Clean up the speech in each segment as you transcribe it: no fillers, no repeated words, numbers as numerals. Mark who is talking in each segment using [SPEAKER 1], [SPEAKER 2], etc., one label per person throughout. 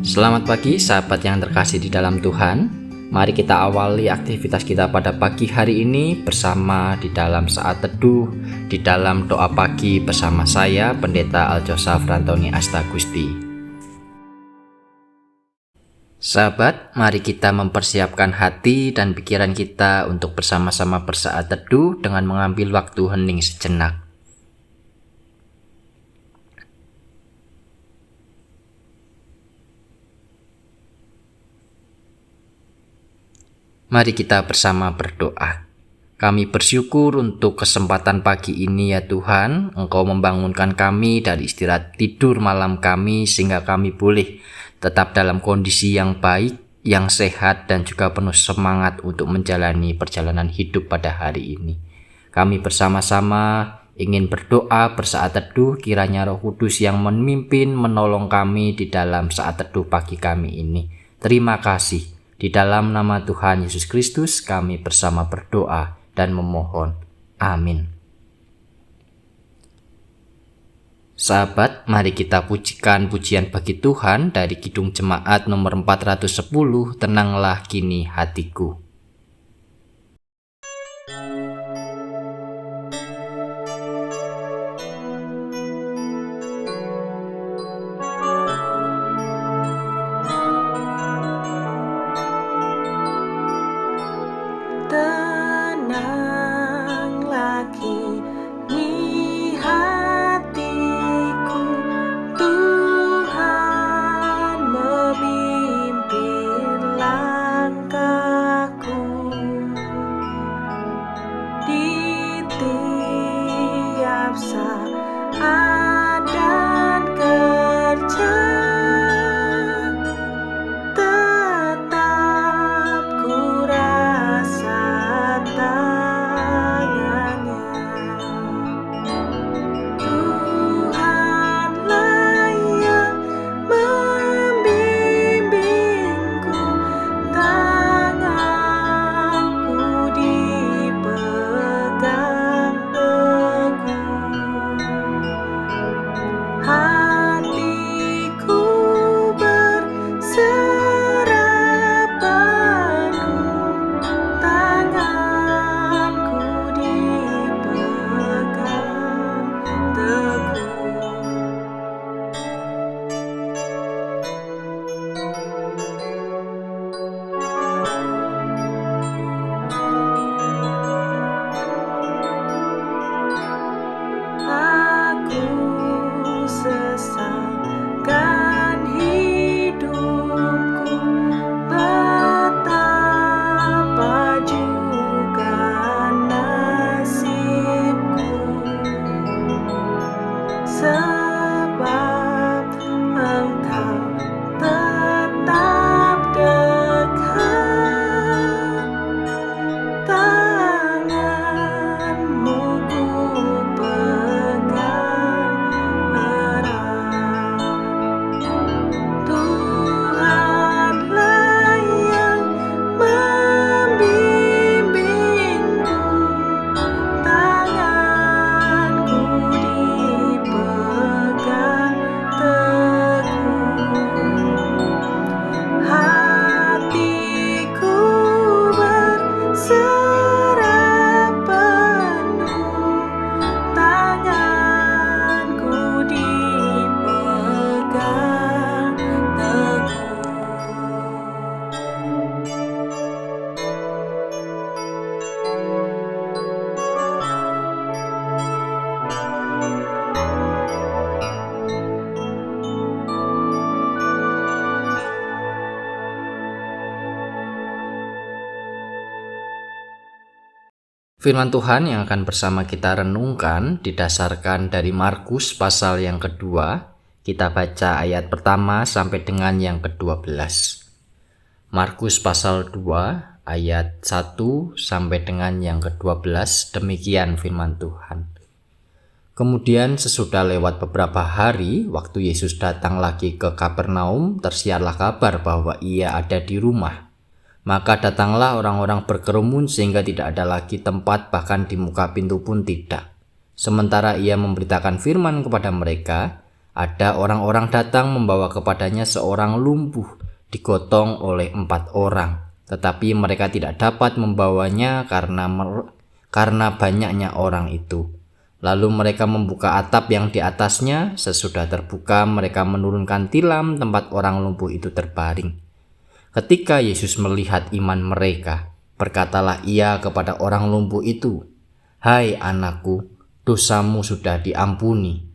[SPEAKER 1] Selamat pagi sahabat yang terkasih di dalam Tuhan. Mari kita awali aktivitas kita pada pagi hari ini bersama di dalam saat teduh, di dalam doa pagi bersama saya Pendeta Aljosaf Rantoni Astagusti. Sahabat, mari kita mempersiapkan hati dan pikiran kita untuk bersama-sama bersaat teduh dengan mengambil waktu hening sejenak. Mari kita bersama berdoa. Kami bersyukur untuk kesempatan pagi ini ya Tuhan. Engkau membangunkan kami dari istirahat tidur malam kami sehingga kami boleh tetap dalam kondisi yang baik, yang sehat dan juga penuh semangat untuk menjalani perjalanan hidup pada hari ini. Kami bersama-sama ingin berdoa bersaat teduh, kiranya Roh Kudus yang memimpin, menolong kami di dalam saat teduh pagi kami ini. Terima kasih. Di dalam nama Tuhan Yesus Kristus kami bersama berdoa dan memohon. Amin. Sahabat, mari kita pujikan pujian bagi Tuhan dari Kidung Jemaat nomor 410, Tenanglah Kini Hatiku.
[SPEAKER 2] Tenanglah kini hatiku, Tuhan memimpin langkahku. Di tiap saat dan kerja tetap ku rasa tangannya. Tuhanlah yang membimbingku, tanganku dipegang teguh. Hatiku berserah penuh, tanganku dipegang teguh. Aku sesalkan hidupku, betapa juga nasibku, sebab Engkau tetap dekat, tanganmu ku pegang erat. Tuhanlah yang membimbingku, tanganku dipegang teguh. Hatiku berserah penuh, tanganku dipegang teguh.
[SPEAKER 1] Firman Tuhan yang akan bersama kita renungkan didasarkan dari Markus pasal yang kedua. Kita baca ayat pertama sampai dengan yang ke-12. Markus pasal 2 ayat 1 sampai dengan yang ke-12, demikian firman Tuhan. Kemudian sesudah lewat beberapa hari, waktu Yesus datang lagi ke Kapernaum, tersiarlah kabar bahwa ia ada di rumah. Maka datanglah orang-orang berkerumun sehingga tidak ada lagi tempat, bahkan di muka pintu pun tidak. Sementara ia memberitakan firman kepada mereka, Ada orang-orang datang membawa kepadanya seorang lumpuh digotong oleh 4 orang, tetapi mereka tidak dapat membawanya karena banyaknya orang itu. Lalu mereka membuka atap yang di atasnya. Sesudah terbuka, mereka menurunkan tilam tempat orang lumpuh itu terbaring. Ketika Yesus melihat iman mereka, berkatalah ia kepada orang lumpuh itu, "Hai anakku, dosamu sudah diampuni."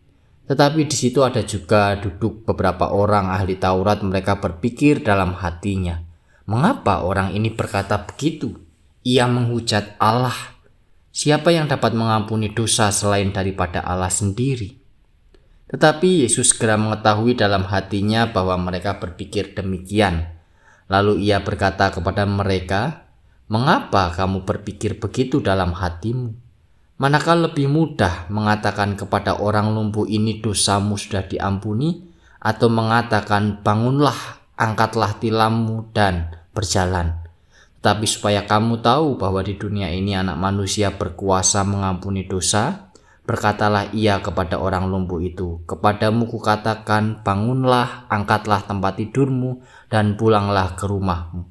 [SPEAKER 1] Tetapi di situ ada juga duduk beberapa orang ahli Taurat. Mereka berpikir dalam hatinya, "Mengapa orang ini berkata begitu? Ia menghujat Allah. Siapa yang dapat mengampuni dosa selain daripada Allah sendiri?" Tetapi Yesus segera mengetahui dalam hatinya bahwa mereka berpikir demikian. Lalu ia berkata kepada mereka, "Mengapa kamu berpikir begitu dalam hatimu? Manakah lebih mudah mengatakan kepada orang lumpuh ini, 'Dosamu sudah diampuni,' atau mengatakan, 'Bangunlah, angkatlah tilammu dan berjalan'? Tapi supaya kamu tahu bahwa di dunia ini Anak Manusia berkuasa mengampuni dosa," berkatalah ia kepada orang lumpuh itu, "Kepadamu kukatakan, bangunlah, angkatlah tempat tidurmu, dan pulanglah ke rumahmu."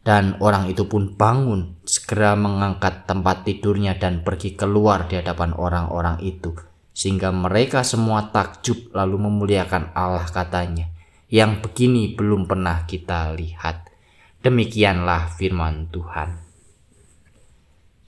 [SPEAKER 1] Dan orang itu pun bangun, segera mengangkat tempat tidurnya dan pergi keluar di hadapan orang-orang itu, sehingga mereka semua takjub lalu memuliakan Allah, katanya, "Yang begini belum pernah kita lihat." Demikianlah firman Tuhan.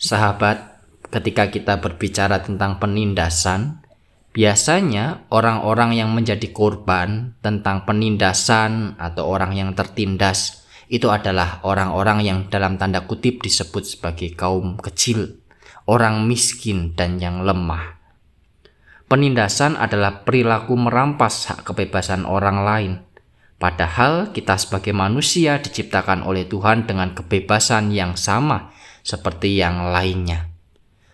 [SPEAKER 1] Sahabat, ketika kita berbicara tentang penindasan, biasanya orang-orang yang menjadi korban tentang penindasan atau orang yang tertindas itu adalah orang-orang yang dalam tanda kutip disebut sebagai kaum kecil, orang miskin dan yang lemah. Penindasan adalah perilaku merampas hak kebebasan orang lain. Padahal kita sebagai manusia diciptakan oleh Tuhan dengan kebebasan yang sama seperti yang lainnya.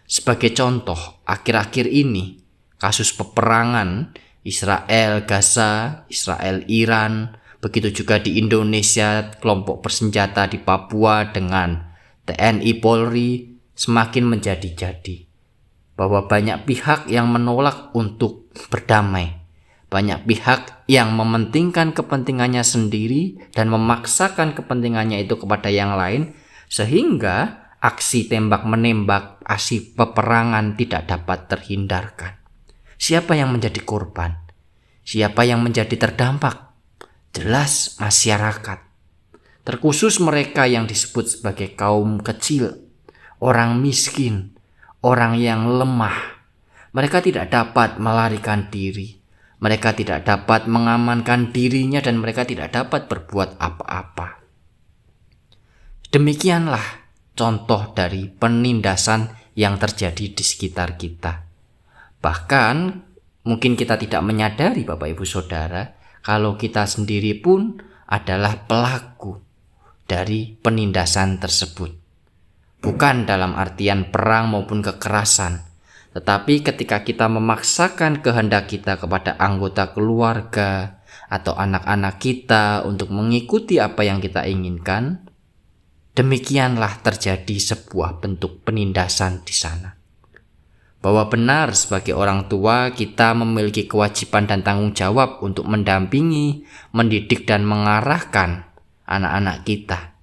[SPEAKER 1] Sebagai contoh, akhir-akhir ini kasus peperangan Israel Gaza, Israel Iran, begitu juga di Indonesia, kelompok bersenjata di Papua dengan TNI Polri semakin menjadi-jadi. Bahwa banyak pihak yang menolak untuk berdamai. Banyak pihak yang mementingkan kepentingannya sendiri dan memaksakan kepentingannya itu kepada yang lain, sehingga aksi tembak-menembak, aksi peperangan tidak dapat terhindarkan. Siapa yang menjadi korban? Siapa yang menjadi terdampak? Jelas masyarakat, terkhusus mereka yang disebut sebagai kaum kecil, orang miskin, orang yang lemah. Mereka tidak dapat melarikan diri, mereka tidak dapat mengamankan dirinya, dan mereka tidak dapat berbuat apa-apa. Demikianlah contoh dari penindasan yang terjadi di sekitar kita. Bahkan mungkin kita tidak menyadari, Bapak Ibu Saudara, kalau kita sendiri pun adalah pelaku dari penindasan tersebut. Bukan dalam artian perang maupun kekerasan, tetapi ketika kita memaksakan kehendak kita kepada anggota keluarga atau anak-anak kita untuk mengikuti apa yang kita inginkan, demikianlah terjadi sebuah bentuk penindasan di sana. Bahwa benar sebagai orang tua kita memiliki kewajiban dan tanggung jawab untuk mendampingi, mendidik dan mengarahkan anak-anak kita.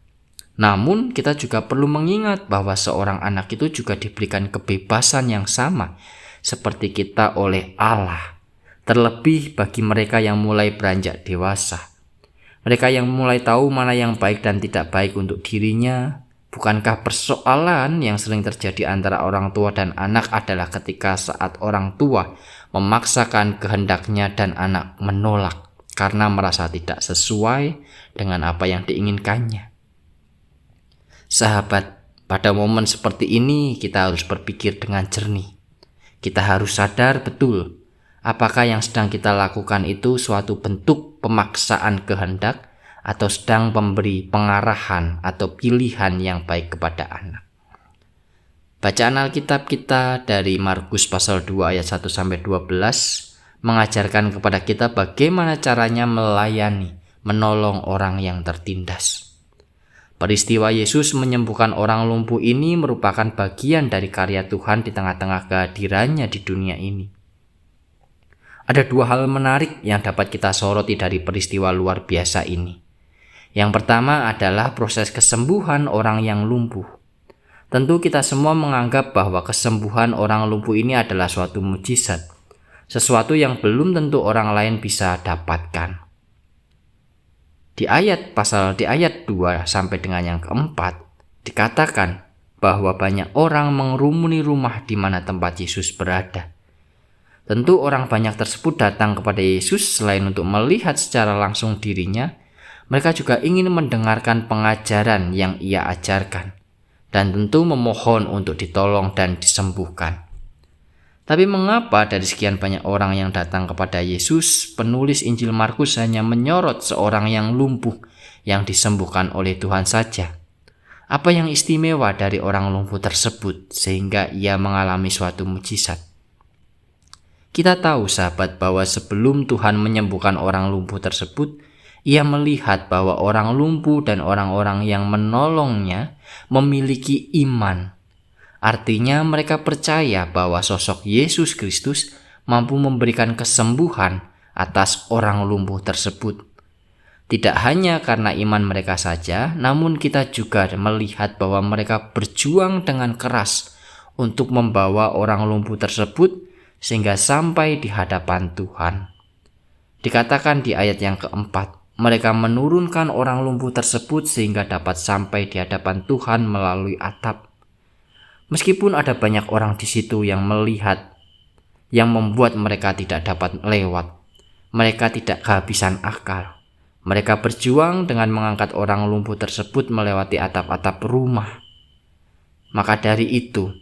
[SPEAKER 1] Namun kita juga perlu mengingat bahwa seorang anak itu juga diberikan kebebasan yang sama seperti kita oleh Allah. Terlebih bagi mereka yang mulai beranjak dewasa. Mereka yang mulai tahu mana yang baik dan tidak baik untuk dirinya. Bukankah persoalan yang sering terjadi antara orang tua dan anak adalah ketika saat orang tua memaksakan kehendaknya dan anak menolak karena merasa tidak sesuai dengan apa yang diinginkannya? Sahabat, pada momen seperti ini kita harus berpikir dengan jernih. Kita harus sadar betul apakah yang sedang kita lakukan itu suatu bentuk pemaksaan kehendak atau sedang memberi pengarahan atau pilihan yang baik kepada anak. Bacaan Alkitab kita dari Markus pasal 2 ayat 1-12 mengajarkan kepada kita bagaimana caranya melayani, menolong orang yang tertindas. Peristiwa Yesus menyembuhkan orang lumpuh ini merupakan bagian dari karya Tuhan di tengah-tengah kehadirannya di dunia ini. Ada dua hal menarik yang dapat kita soroti dari peristiwa luar biasa ini. Yang pertama adalah proses kesembuhan orang yang lumpuh. Tentu kita semua menganggap bahwa kesembuhan orang lumpuh ini adalah suatu mukjizat, sesuatu yang belum tentu orang lain bisa dapatkan. Di ayat 2 sampai dengan yang keempat dikatakan bahwa banyak orang mengerumuni rumah di mana tempat Yesus berada. Tentu orang banyak tersebut datang kepada Yesus selain untuk melihat secara langsung dirinya, mereka juga ingin mendengarkan pengajaran yang ia ajarkan, dan tentu memohon untuk ditolong dan disembuhkan. Tapi mengapa dari sekian banyak orang yang datang kepada Yesus, penulis Injil Markus hanya menyorot seorang yang lumpuh yang disembuhkan oleh Tuhan saja? Apa yang istimewa dari orang lumpuh tersebut sehingga ia mengalami suatu mukjizat? Kita tahu sahabat bahwa sebelum Tuhan menyembuhkan orang lumpuh tersebut, ia melihat bahwa orang lumpuh dan orang-orang yang menolongnya memiliki iman. Artinya mereka percaya bahwa sosok Yesus Kristus mampu memberikan kesembuhan atas orang lumpuh tersebut. Tidak hanya karena iman mereka saja, namun kita juga melihat bahwa mereka berjuang dengan keras untuk membawa orang lumpuh tersebut sehingga sampai di hadapan Tuhan. Dikatakan di ayat yang keempat, mereka menurunkan orang lumpuh tersebut sehingga dapat sampai di hadapan Tuhan melalui atap. Meskipun ada banyak orang di situ yang melihat, yang membuat mereka tidak dapat lewat, mereka tidak kehabisan akal. Mereka berjuang dengan mengangkat orang lumpuh tersebut melewati atap-atap rumah. Maka dari itu,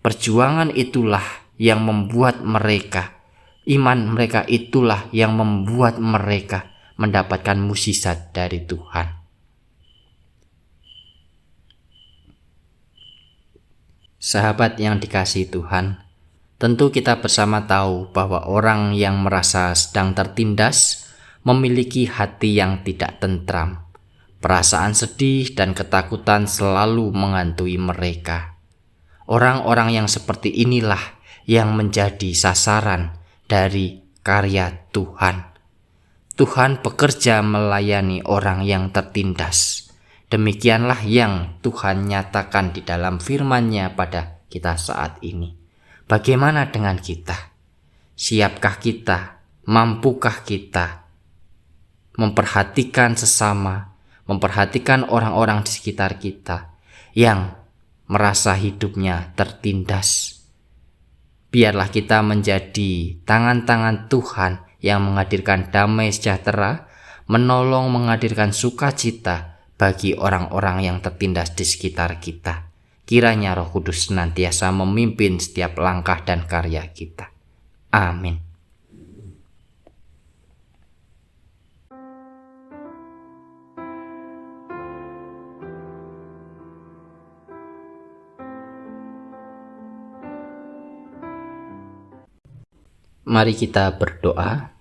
[SPEAKER 1] perjuangan itulah yang membuat mereka, iman mereka itulah yang membuat mereka mendapatkan mukjizat dari Tuhan. Sahabat yang dikasihi Tuhan, tentu kita bersama tahu bahwa orang yang merasa sedang tertindas memiliki hati yang tidak tentram. Perasaan sedih dan ketakutan selalu menghantui mereka. Orang-orang yang seperti inilah yang menjadi sasaran dari karya Tuhan. Tuhan bekerja melayani orang yang tertindas. Demikianlah yang Tuhan nyatakan di dalam firman-Nya pada kita saat ini. Bagaimana dengan kita? Siapkah kita? Mampukah kita memperhatikan sesama, memperhatikan orang-orang di sekitar kita yang merasa hidupnya tertindas? Biarlah kita menjadi tangan-tangan Tuhan yang menghadirkan damai sejahtera, menolong menghadirkan sukacita bagi orang-orang yang tertindas di sekitar kita. Kiranya Roh Kudus senantiasa memimpin setiap langkah dan karya kita. Amin. Mari kita berdoa.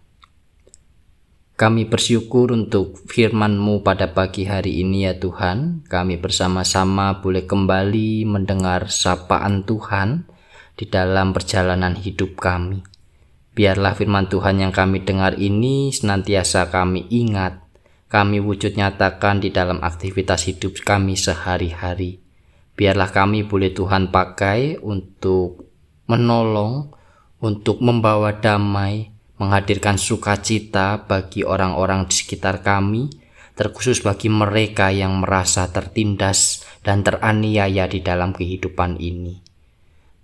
[SPEAKER 1] Kami bersyukur untuk firman-Mu pada pagi hari ini ya Tuhan. Kami bersama-sama boleh kembali mendengar sapaan Tuhan di dalam perjalanan hidup kami. Biarlah firman Tuhan yang kami dengar ini senantiasa kami ingat, kami wujud nyatakan di dalam aktivitas hidup kami sehari-hari. Biarlah kami boleh Tuhan pakai untuk menolong, untuk membawa damai, menghadirkan sukacita bagi orang-orang di sekitar kami, terkhusus bagi mereka yang merasa tertindas dan teraniaya di dalam kehidupan ini.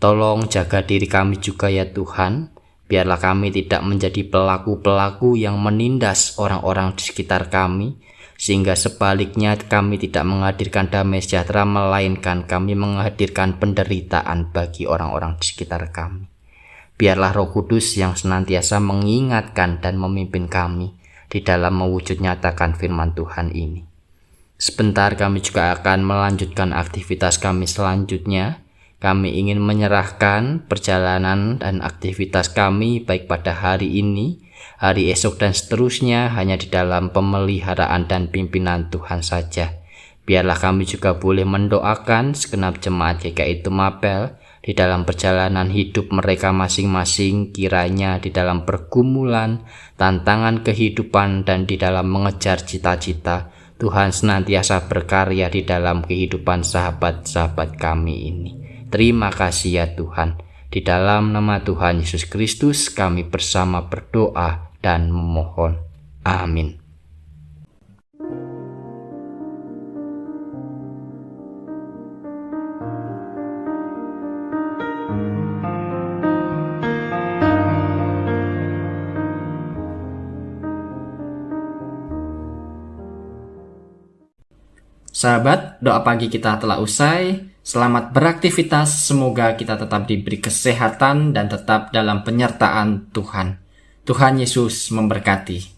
[SPEAKER 1] Tolong jaga diri kami juga ya Tuhan, biarlah kami tidak menjadi pelaku-pelaku yang menindas orang-orang di sekitar kami, sehingga sebaliknya kami tidak menghadirkan damai sejahtera, melainkan kami menghadirkan penderitaan bagi orang-orang di sekitar kami. Biarlah Roh Kudus yang senantiasa mengingatkan dan memimpin kami di dalam mewujud nyatakan firman Tuhan ini. Sebentar kami juga akan melanjutkan aktivitas kami selanjutnya. Kami ingin menyerahkan perjalanan dan aktivitas kami baik pada hari ini, hari esok dan seterusnya hanya di dalam pemeliharaan dan pimpinan Tuhan saja. Biarlah kami juga boleh mendoakan segenap jemaat GKI Tumapel di dalam perjalanan hidup mereka masing-masing, kiranya di dalam pergumulan, tantangan kehidupan, dan di dalam mengejar cita-cita, Tuhan senantiasa berkarya di dalam kehidupan sahabat-sahabat kami ini. Terima kasih ya Tuhan. Di dalam nama Tuhan Yesus Kristus kami bersama berdoa dan memohon. Amin.
[SPEAKER 3] Sahabat, doa pagi kita telah usai. Selamat beraktivitas, semoga kita tetap diberi kesehatan dan tetap dalam penyertaan Tuhan. Tuhan Yesus memberkati.